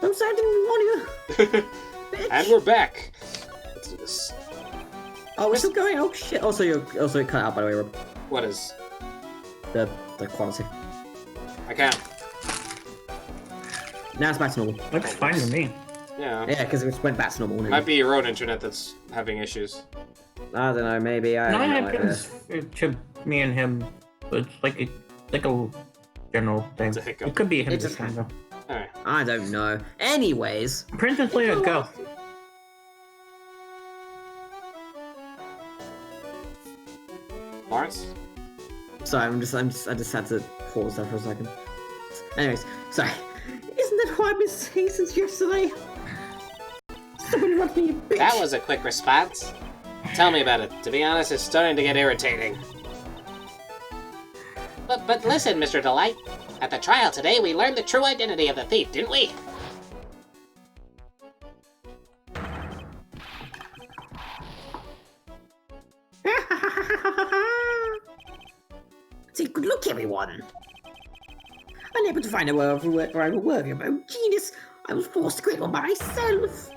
I'm sorry, I didn't warn you. And we're back. Let's do this. Oh, we're still going. Oh shit! Also, it cut out by the way, Rob. What is? The quality. I can't. Now it's back to normal. Looks fine to me. Yeah. Yeah, because it went back to normal. Might be your own internet that's having issues. I don't know. Maybe I. No, don't it know. happens to me and him. It's like a general thing. It's a hiccup. It could be him It's this a- time though. Alright. I don't know. Anyways. Princess Leia, go. Lawrence? Sorry, I just had to pause there for a second. Anyways, sorry. Isn't that what I've been saying since yesterday? Somebody run me, you bitch. That was a quick response. Tell me about it. To be honest, it's starting to get irritating. But listen, Mr. Delight. At the trial today, we learned the true identity of the thief, didn't we? Take a good look, everyone. Unable to find a rival worthy of my own genius, I was forced to create one by myself.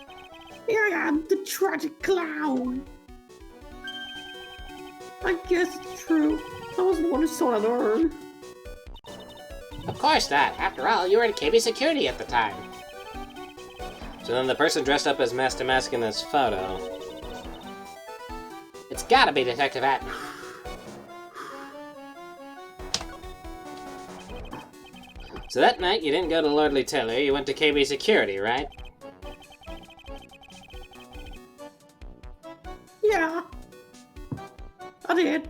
Here I am, the tragic clown. I guess it's true. I was the one who saw it earn. Of course not. After all, you were in KB security at the time. So then the person dressed up as Master Mask in this photo... It's gotta be Detective Atman. So that night, you didn't go to Lordly Tiller, you went to KB security, right? Yeah. I did.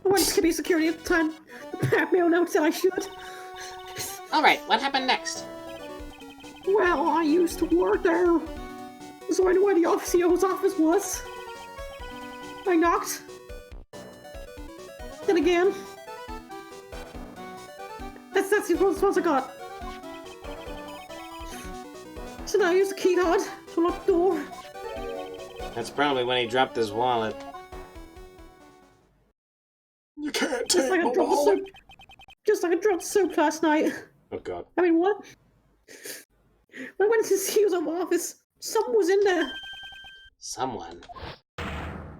I went to KB security at the time. The Batman note said I should. Alright, what happened next? Well, I used to work there. So I knew where the CEO's office was. I knocked. Then again. That's the response I got. So now I use the key card to unlock the door. That's probably when he dropped his wallet. You can't Just like I dropped the soap. Just like I dropped the soap last night. Oh god. I mean, what? When I went to the CEO's office, someone was in there. Someone?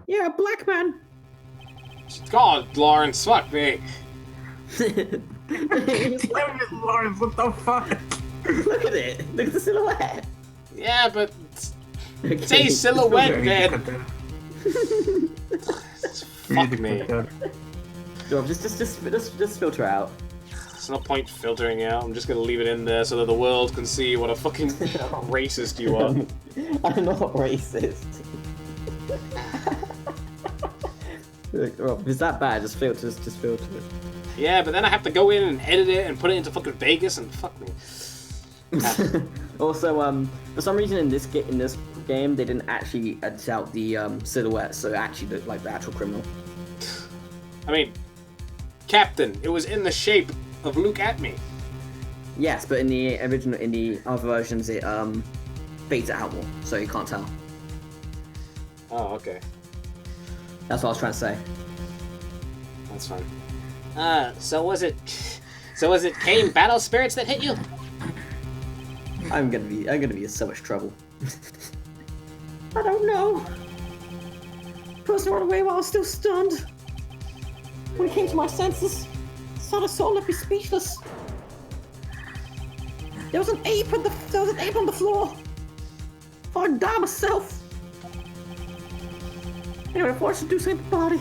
Yeah, a black man. God, Lawrence, fuck me. Damn it, Lawrence, what the fuck? Look at it. Look at the silhouette. Yeah, but... Okay. Say silhouette, man. You Fuck need to me. put that- Rob, just filter out. There's no point filtering out. I'm just gonna leave it in there so that the world can see what a fucking racist you are. I'm not racist. Look, Rob, if it's that bad, just filter it. Yeah, but then I have to go in and edit it and put it into fucking Vegas and fuck me. Also, for some reason in this game, they didn't actually edit out the silhouette, so it actually looked like the actual criminal. I mean, Captain, it was in the shape of Luke at me. Yes, but in the other versions, it fades it out more, so you can't tell. Oh, okay. That's what I was trying to say. That's fine. So was it Kane battle spirits that hit you? I'm gonna be in so much trouble. I don't know. Person ran away while I was still stunned. When it came to my senses, saw the soul left me speechless. There was an ape on the floor. Thought I'd die myself. Anyway, I forced to do something to the body.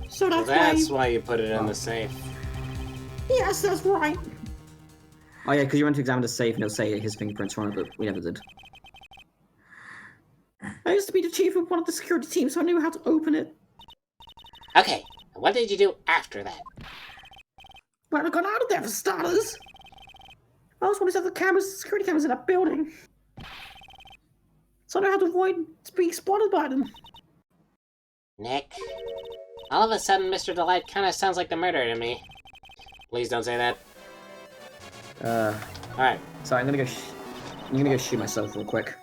So That's why you put it in the safe. Yes, that's right. Oh yeah, because you went to examine the safe and it'll say his fingerprints on it, but we never did. I used to be the chief of one of the security teams, so I knew how to open it. Okay, and what did you do after that? Well, I got out of there for starters. I was one of the security cameras in that building. So I know how to avoid being spotted by them. Nick, all of a sudden Mr. Delight kind of sounds like the murderer to me. Please don't say that. Alright. Sorry, I'm gonna go shoot myself real quick.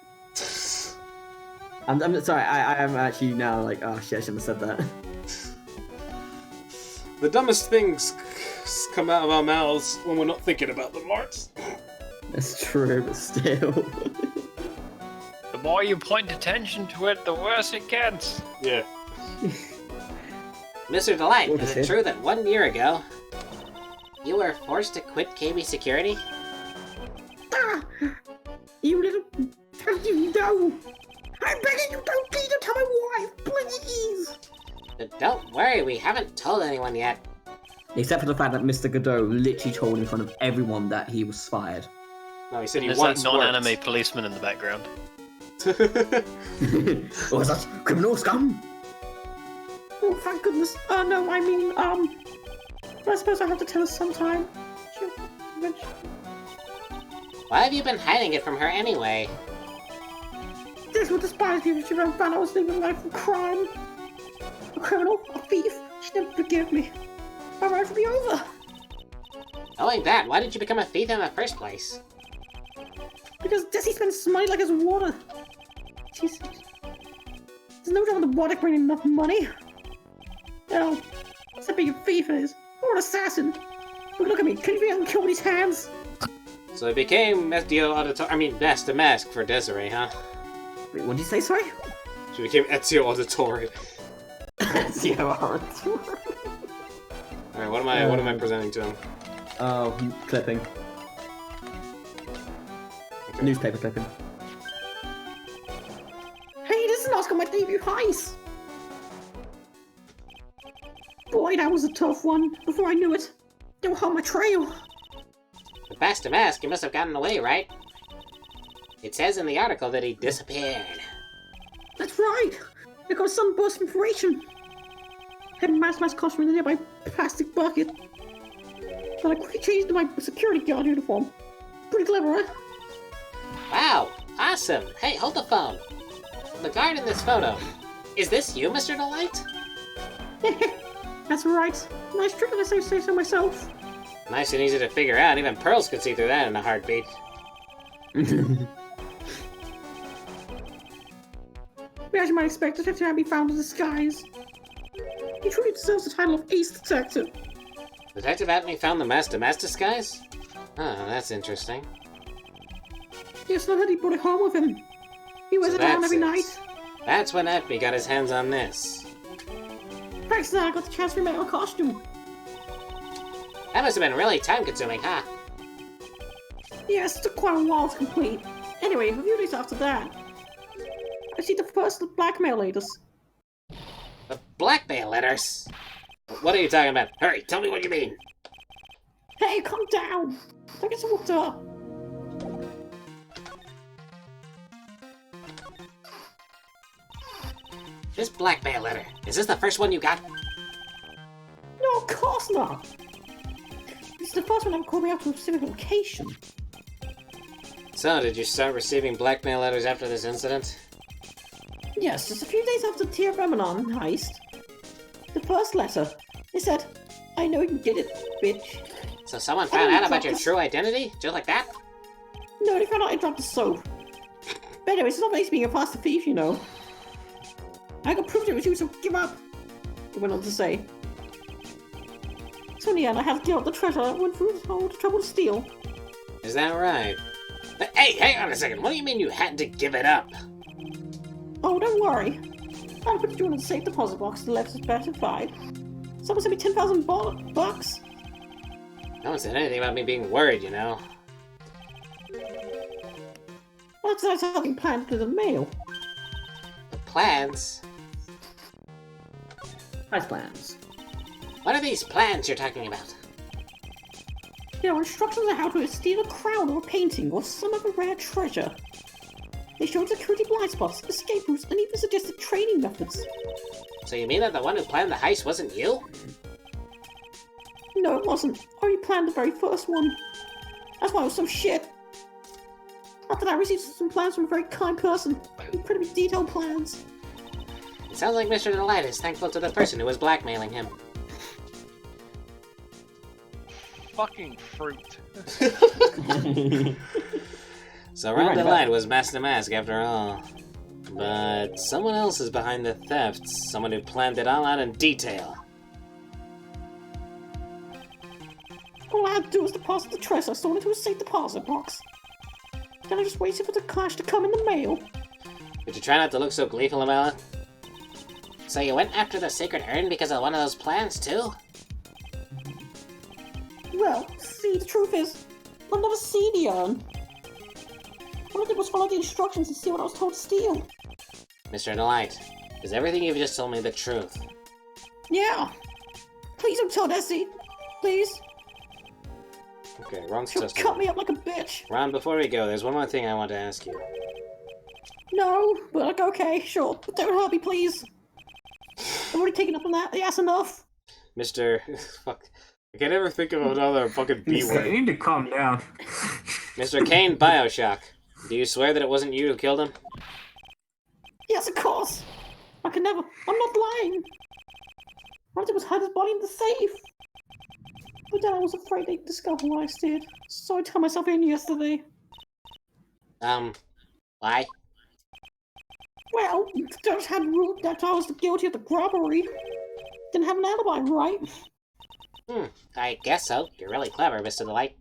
I'm sorry, I'm actually now like, oh shit, I shouldn't have said that. The dumbest things come out of our mouths when we're not thinking about them, Lawrence. That's true, but still. The more you point attention to it, the worse it gets. Yeah. Mr. Delight, What is is it it? true that 1 year ago, you were forced to quit KB Security? Ah! You little... You know! I'm begging you, don't please don't tell my wife, please! But don't worry, we haven't told anyone yet. Except for the fact that Mr. Godot literally told in front of everyone that he was fired. No, he said he There's that once non-anime policeman in the background. Or is that criminal scum? Oh, thank goodness. No, I mean, but I suppose I have to tell her sometime. Why have you been hiding it from her anyway? This will despise me if she ever found I was living a life of crime. A criminal, a thief, she'd never forgive me. My life would be over. Knowing that, why did you become a thief in the first place? Because Desi spends money like it's water. She's... There's no job in the water bringing enough money. No, except being a thief is. Or an assassin. But look at me, can you feel I can kill with these hands? So it became Master Mask for Desiree, huh? Wait, what did you say, sorry? She became Ezio Auditore. Ezio Auditore. Alright, what am I presenting to him? Clipping. Okay. Newspaper clipping. Hey, this is an Oscar my debut heist! Boy, that was a tough one. Before I knew it, they were on my trail. With Master Mask, he must have gotten away, right? It says in the article that he disappeared. That's right! I got some burst of information. Had mass costume in the nearby plastic bucket. But I quickly changed to my security guard uniform. Pretty clever, right? Wow, awesome! Hey, hold the phone. The guard in this photo. Is this you, Mr. Delight? That's right. Nice trick if I say so myself. Nice and easy to figure out. Even Pearls could see through that in a heartbeat. As you might expect, Detective had be found in disguise. He truly deserves the title of Ace Detective. Detective Atney found the Master Mask disguise? Oh, that's interesting. Yes, I heard he brought it home with him. He wears So it down that's every it. night. That's when Atney got his hands on this. Thanks to that, I got the chance to remake my costume. That must have been really time-consuming, huh? Yes, it took quite a while to complete. Anyway, a few days after that, I see the first blackmail leaders. The blackmail letters? What are you talking about? Hurry, tell me what you mean. Hey, calm down! Don't get so worked up. This blackmail letter, is this the first one you got? No, of course not! This is the first one ever called me out to a specific location. So, did you start receiving blackmail letters after this incident? Yes, just a few days after the TFManon heist. The first letter, it said, I know you did it, bitch. So someone found out about your true identity? Just like that? No, they found out I dropped the soap. But anyway, it's not nice being a faster thief, you know. I got proof it was you, so give up, it went on to say. So in the end, I had to give up the treasure I went through all the trouble to steal. Is that right? Hey, hang on a second. What do you mean you had to give it up? Oh, don't worry. I put you in a safe deposit box that left us better at 5. Someone sent me 10,000 bucks. No one said anything about me being worried, you know. Well, that's something planned through the mail. The plans? Nice plans. What are these plans you're talking about? There are instructions on how to steal a crown or a painting or some other rare treasure. They showed security blind spots, escape routes, and even suggested training methods. So you mean that the one who planned the heist wasn't you? No, it wasn't. I already planned the very first one. That's why it was some shit. After that, I received some plans from a very kind person. Incredibly detailed plans. It sounds like Mr. Delight is thankful to the person who was blackmailing him. Fucking fruit. So You're Ron right about Delight that. was Master Mask after all. But someone else is behind the thefts. Someone who planned it all out in detail. All I had to do was deposit the treasure I stole into a safe deposit box. Then I just waited for the cash to come in the mail. Would you try not to look so gleeful about it? So you went after the sacred urn because of one of those plans, too? Well, see, the truth is, I've never seen the urn. All I did was follow the instructions and see what I was told to steal. Mr. Delight, is everything you've just told me the truth? Yeah. Please don't tell Nessie. Please. Okay, wrong She'll system. cut me up like a bitch. Ron, before we go, there's one more thing I want to ask you. No, but like, okay, sure. But don't hurt me, please. I've already taken up on that. That's enough. Mr. Fuck. I can never think of another fucking B You word. need to calm down. Mr. Kane Bioshock. Do you swear that it wasn't you who killed him? Yes, of course. I could never. I'm not lying. All I did was hide his body in the safe. But then I was afraid they'd discover what I did. So I turned myself in yesterday. Why? Well, the judge had ruled that I was guilty of the robbery. Didn't have an alibi, right? I guess so. You're really clever, Mr. Delight.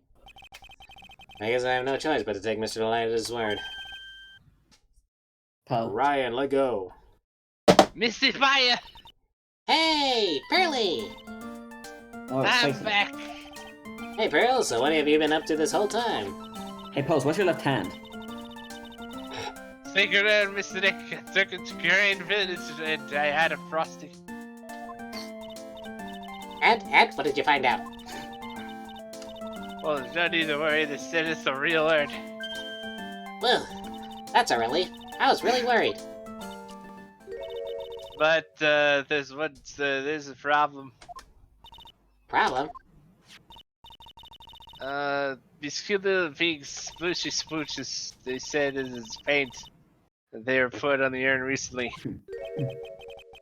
I guess I have no choice but to take Mr. Delight at his word. Ryan, let go. Mr. Fire! Hey, Pearly! Oh, I'm back! Hey, Pearl, so what have you been up to this whole time? Hey, Pose, what's your left hand? Figured out, Mr. Nick. I took it to Grain Village and I had a frosty. And, what did you find out? Well, there's no need to worry, they said it's a real urn. Well, that's a relief. I was really worried. But, there's a problem. Problem? These cute little big splooshy spooches, they said it is paint. That they were put on the urn recently.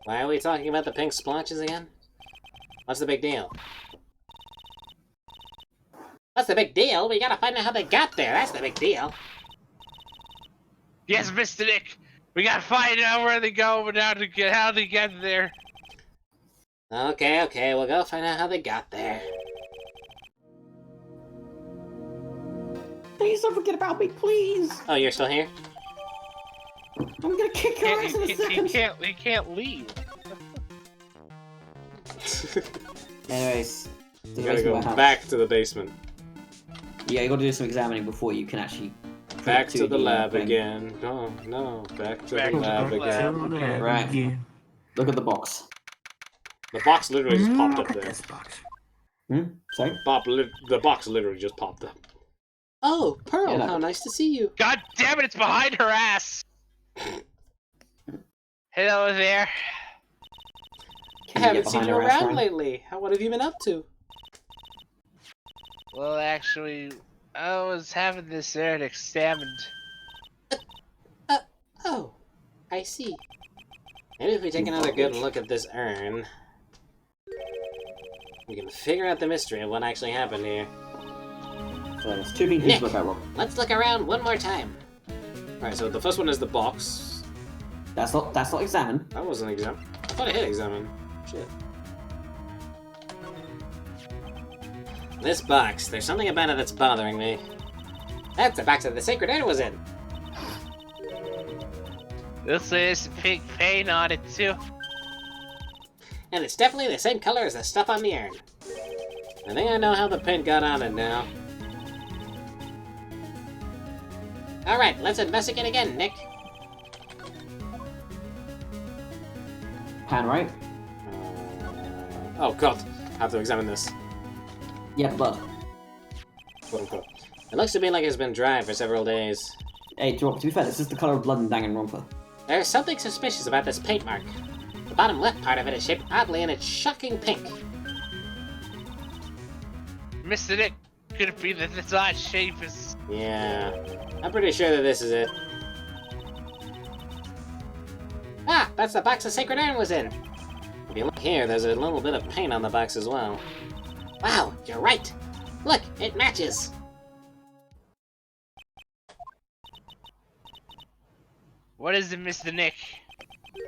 Why are we talking about the pink splotches again? What's the big deal? What's the big deal? We gotta find out how they got there. That's the big deal. Yes, Mr. Nick! We gotta find out where they go and how they get there. Okay, we'll go find out how they got there. Please don't forget about me, please. Oh, you're still here? I'm gonna kick your ass in a second. We can't leave. Anyways, You gotta go back to the basement. Yeah, you gotta do some examining before you can actually. Back to the lab again. No, back to the lab again. Right. Look at the box. The box literally just popped up there. This box. Sorry? The box literally just popped up. Oh, Pearl, Yeah, how nice to see you. God damn it, it's behind her ass! Hello there. I haven't seen you around lately. What have you been up to? Well, actually, I was having this urn examined. Oh, I see. Maybe if we take another good look at this urn, we can figure out the mystery of what actually happened here. There's two things to look at, Rob. Let's look around one more time. Alright, so the first one is the box. That's not examined. That wasn't exam. I thought I hit examine. Shit. This box, there's something about it that's bothering me. That's the box that the sacred urn was in. This is pink paint on it too. And it's definitely the same color as the stuff on the urn. I think I know how the paint got on it now. Alright, let's investigate again, Nick. Pan, right? Oh god, I have to examine this. Yeah, blood. Quote unquote. It looks to me like it's been dry for several days. Hey, to be fair, this is the color of blood in Danganronpa. There's something suspicious about this paint mark. The bottom left part of it is shaped oddly and it's shocking pink. Mr. Nick, could it be that this odd shape is... Yeah, I'm pretty sure that this is it. Ah, that's the box the sacred urn was in. If you look here, there's a little bit of paint on the box as well. Wow, you're right. Look, it matches. What is it, Mr. Nick?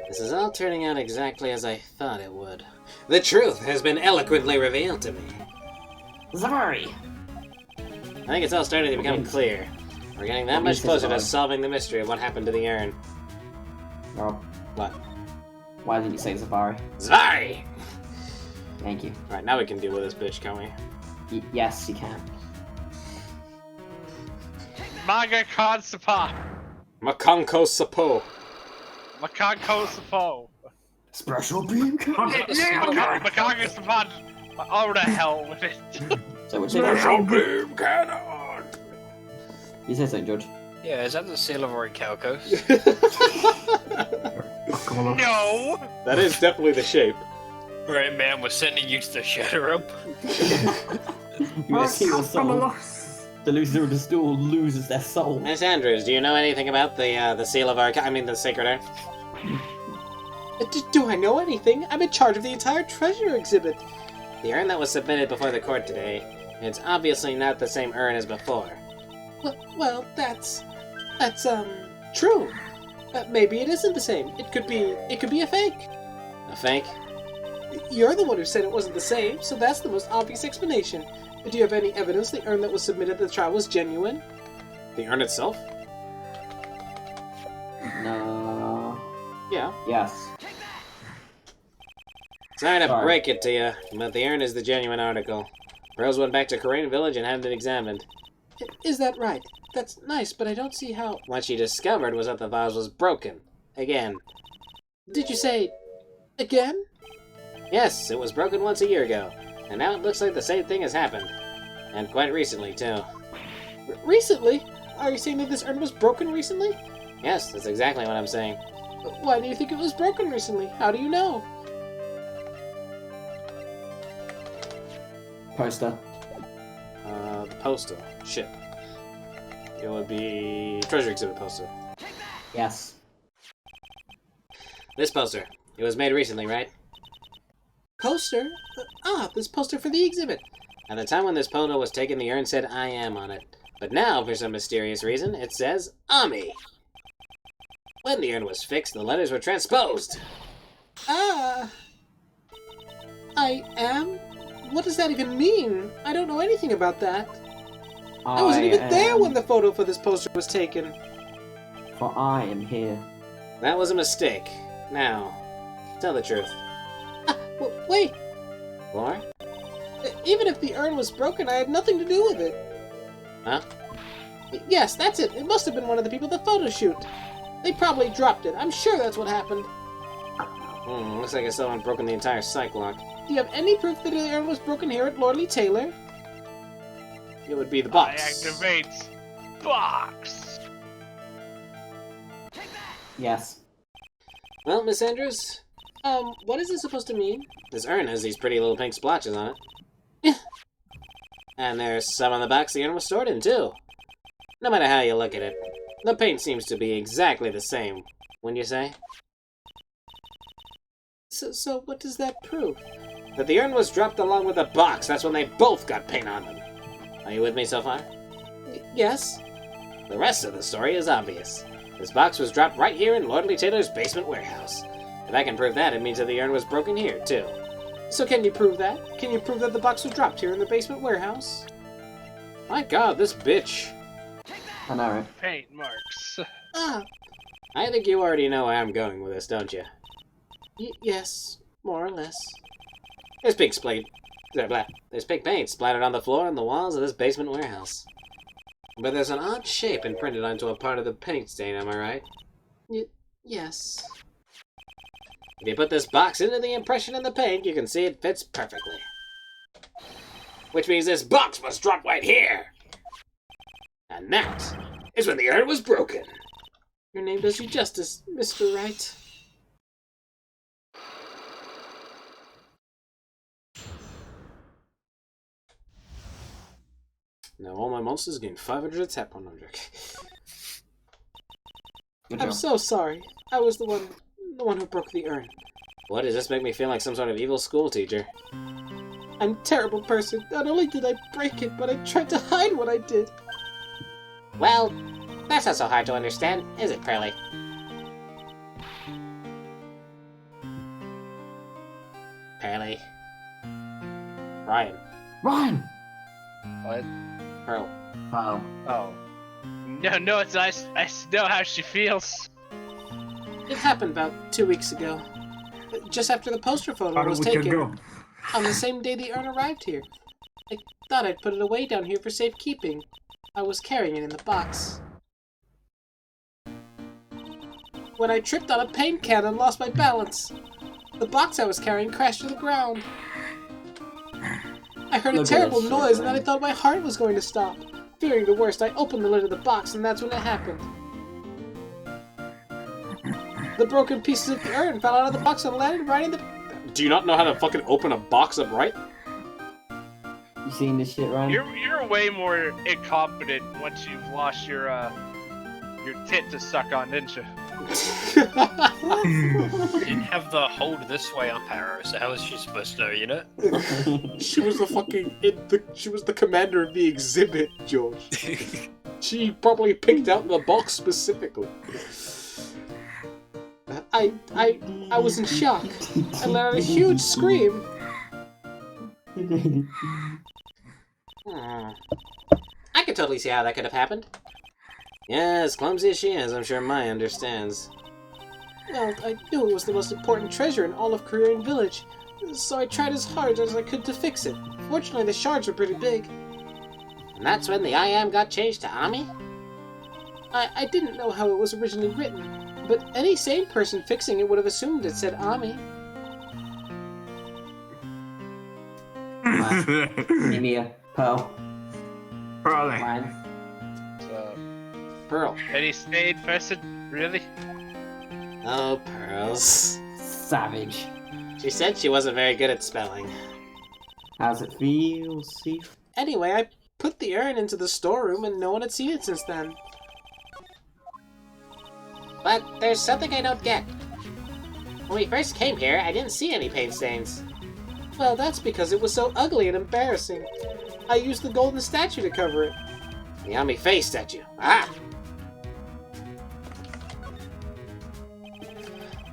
This is all turning out exactly as I thought it would. The truth has been eloquently revealed to me. Zavari! I think it's all starting to become clear. We're getting that much closer to solving the mystery of what happened to the urn. Rob, What? why did you say Zavari? Zvari! Thank you. Alright, now we can deal with this bitch, can't we? Yes, you can. Maga Constapa. Makonko Sapo. Makanko Sapo. Special beam cannon! Makanko Sapo. Oh, the hell with it. So which is beam cannon! You say something, George. Yeah, is that the seal of Orichalcos? No! That is definitely the shape. Right, man, was sending you to shut her up. You guys see your soul. The loser of the stool loses their soul. Miss Andrews, do you know anything about the seal of the Sacred Urn? Do I know anything? I'm in charge of the entire treasure exhibit. The urn that was submitted before the court today, it's obviously not the same urn as before. Well, that's true. Maybe it isn't the same. It could be a fake. A fake? You're the one who said it wasn't the same, so that's the most obvious explanation. Do you have any evidence the urn that was submitted at the trial was genuine? The urn itself? No. Yeah. Yes. Sorry to Sorry. break it to you, but the urn is the genuine article. Rose went back to Corain Village and had it examined. Is that right? That's nice, but I don't see how... What she discovered was that the vase was broken. Again. Did you say... again? Yes, it was broken once a year ago, and now it looks like the same thing has happened. And quite recently, too. Recently? Are you saying that this urn was broken recently? Yes, that's exactly what I'm saying. Why do you think it was broken recently? How do you know? Poster. The poster. Shit. It would be... Treasure exhibit poster. Yes. This poster. It was made recently, right? Poster? This poster for the exhibit. At the time when this photo was taken, the urn said I am on it. But now, for some mysterious reason, it says Ami. When the urn was fixed, the letters were transposed. I am? What does that even mean? I don't know anything about that. I wasn't even there when the photo for this poster was taken. For I am here. That was a mistake. Now, tell the truth. Wait. Laura? Even if the urn was broken, I had nothing to do with it. Huh? Yes, that's it. It must have been one of the people at the photo shoot. They probably dropped it. I'm sure that's what happened. Looks like someone broken the entire psych lock. Do you have any proof that the urn was broken here at Lordly Taylor? It would be the I box. activate box. Yes. Well, Miss Andrews, What is this supposed to mean? this urn has these pretty little pink splotches on it. And there's some on the box the urn was stored in, too. No matter how you look at it, the paint seems to be exactly the same, wouldn't you say? So what does that prove? That the urn was dropped along with the box. That's when they both got paint on them. Are you with me so far? Yes? The rest of the story is obvious. This box was dropped right here in Lordly Taylor's basement warehouse. If I can prove that, it means that the urn was broken here, too. So can you prove that? Can you prove that the box was dropped here in the basement warehouse? My god, this bitch. I know, right? Paint marks. I think you already know where I'm going with this, don't you? Yes, more or less. There's pink There's pink paint splattered on the floor and the walls of this basement warehouse. But there's an odd shape imprinted onto a part of the paint stain, am I right? Yes. If you put this box into the impression in the paint, you can see it fits perfectly. Which means this box must drop right here! And that is when the urn was broken. Your name does you justice, Mr. Wright. Now all my monsters gain 500 attack on object. Good I'm job. so sorry. I was the one who broke the urn. What, does this make me feel like some sort of evil school teacher? I'm a terrible person. Not only did I break it, but I tried to hide what I did. Well, that's not so hard to understand, is it, Pearly? Pearly. Ryan. Ryan! What? Pearl. Wow. Oh. No, it's I know how she feels. It happened about 2 weeks ago. Just after the poster photo How was we can taken. go? On the same day the urn arrived here. I thought I'd put it away down here for safekeeping. I was carrying it in the box. When I tripped on a paint can and lost my balance, the box I was carrying crashed to the ground. I heard a Look at terrible that shit, noise and then I man. thought my heart was going to stop. Fearing the worst, I opened the lid of the box and that's when it happened. The broken pieces of the urn fell out of the box and landed right in the... Do you not know how to fucking open a box up right? You seen this shit, Ryan? You're way more incompetent once you've lost your tit to suck on, didn't you? She didn't have the hold this way up arrow, so how was she supposed to know, you know? She was the fucking... she was the commander of the exhibit, George. She probably picked out the box specifically. I was in shock. I let out a huge scream. I could totally see how that could have happened. Yeah, as clumsy as she is, I'm sure Maya understands. Well, I knew it was the most important treasure in all of Korean Village, so I tried as hard as I could to fix it. Fortunately, the shards were pretty big. And that's when the I am got changed to Ami? I didn't know how it was originally written, but any sane person fixing it would have assumed it said Ami. Mimia, Pearl, Probably. Ryan. So, Pearl. any sane person, really? Oh, Pearls. Savage. She said she wasn't very good at spelling. How's it feel, Steve? Anyway, I put the urn into the storeroom and no one had seen it since then. But there's something I don't get. When we first came here, I didn't see any paint stains. Well, that's because it was so ugly and embarrassing. I used the golden statue to cover it. The Ami face statue. Ah!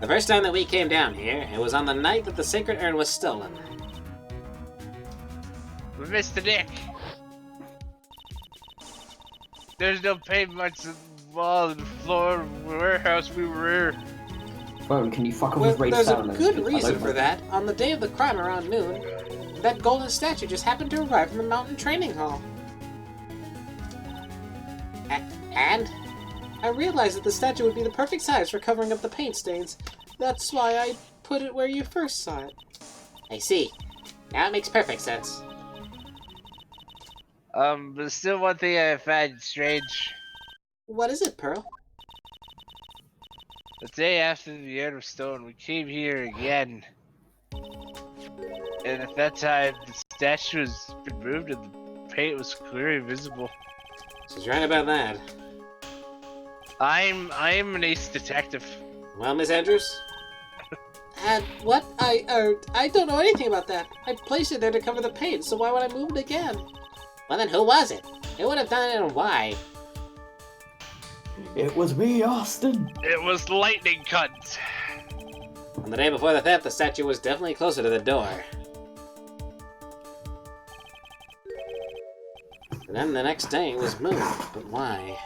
The first time that we came down here, it was on the night that the sacred urn was stolen. Mr. Nick! There's no paint marks on the wall, the floor, warehouse we were in. Phone, can you fuck off Well, with race there's a sound? good reason for that. On the day of the crime around noon, that golden statue just happened to arrive from the mountain training hall. And? I realized that the statue would be the perfect size for covering up the paint stains. That's why I put it where you first saw it. I see. Now it makes perfect sense. But still one thing I find strange. What is it, Pearl? The day after the urn was stolen, we came here again. And at that time, the statue was removed and the paint was clearly visible. She's right about that. I am an ace detective. Well, Miss Andrews? What? I don't know anything about that. I placed it there to cover the paint, so why would I move it again? Well, then who was it? Who would have done it and why? It was me, Austin. It was lightning cunt. On the day before the theft, the statue was definitely closer to the door. And then the next day it was moved, but why?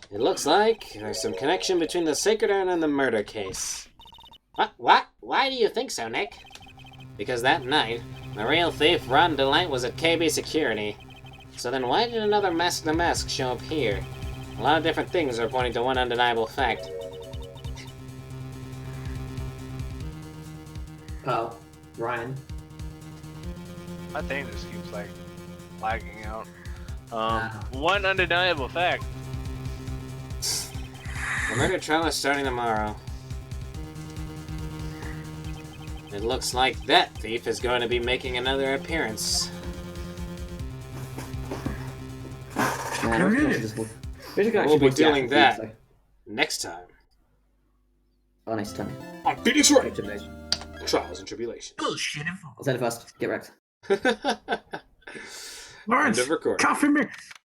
It looks like there's some connection between the sacred urn and the murder case. What? Why do you think so, Nick? Because that night, the real thief, Ron Delight, was at KB Security. So then why did another Mask the Mask show up here? A lot of different things are pointing to one undeniable fact. Pearl, Ryan. My thing just keeps like lagging out. One undeniable fact. The murder trial is starting tomorrow. It looks like that thief is going to be making another appearance. We'll be doing that next time. Oh, nice time. On Phoenix Right! Trials and Tribulations. Bullshit. I'll send it first. Get wrecked. Lawrence, End of recording. coffee me.